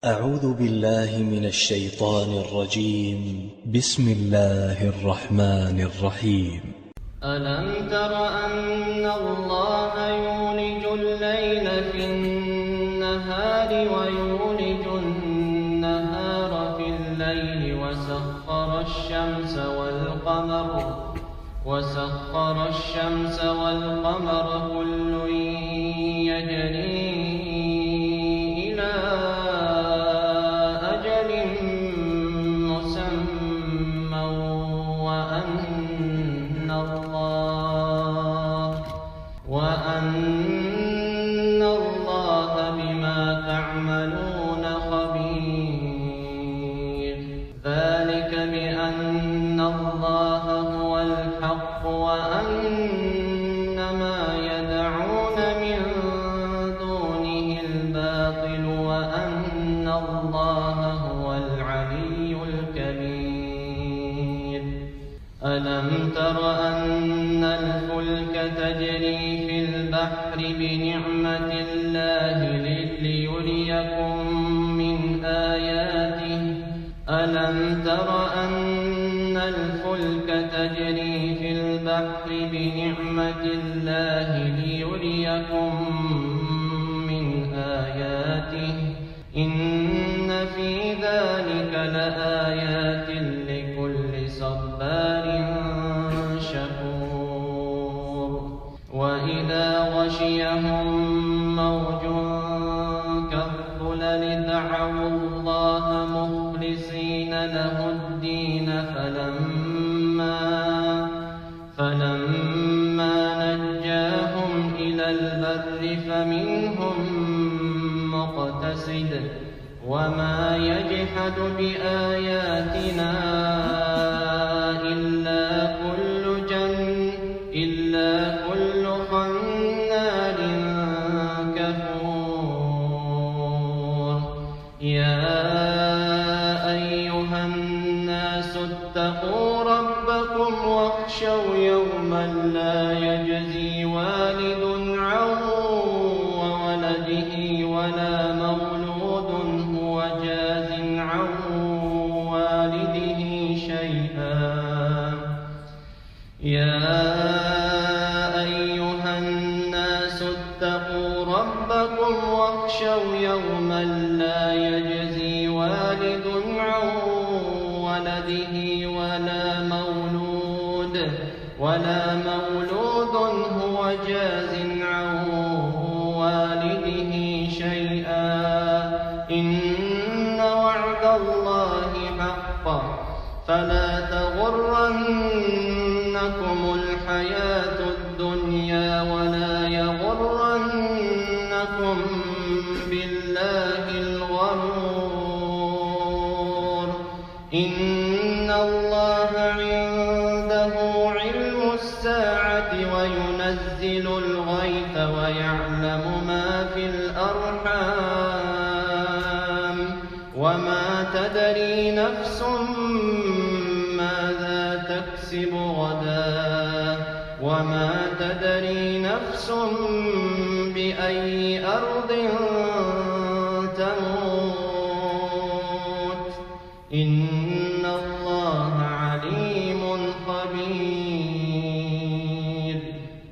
أعوذ بالله من الشيطان الرجيم. بسم الله الرحمن الرحيم. ألم تر أن الله يولج الليل في النهار ويولج النهار في الليل وسخر الشمس والقمر كل يجري إلى أجل مسمى وأن الله بما تعملون خبير. ذلك بأن الله هو الحق وأن ما يدعون من دونه الباطل وأن الله هو العلي الكبير. ألم تر أن الفلك تجري في البحر بنعمة الله ليريكم من آياته. ألم تر أن الفلك تجري في البحر بنعمة الله ليريكم من آياته. إن في ذلك لآيات لكل صبار شكور. وإذا غشيهم موج كالظلل دعوا الله مخلصين له الدين فلما نجاهم إلى البر فمنهم مقتصد وما يجحد بآياتنا إلا كل خنار كفور. يا أيها الناس اتقوا ربكم واخشوا يوما لا يجزي والد عن ولده ولا مولود هو جاز عن والده شيئا. يا أيها الناس اتقوا ربكم واخشوا يوما لا يجزي والد عن ولده ولا مولود هو جاز عن والده شيئا. إن وعد الله حق فلا تغرنكم الحياة الدنيا ولا يغرنكم بالله الغرور. إن الله عنده علم الساعة وينزل الغيث ويعلم ما في الأرحام وما تدري نفس ماذا تكسب غدا وما تدري نفس بأي أرض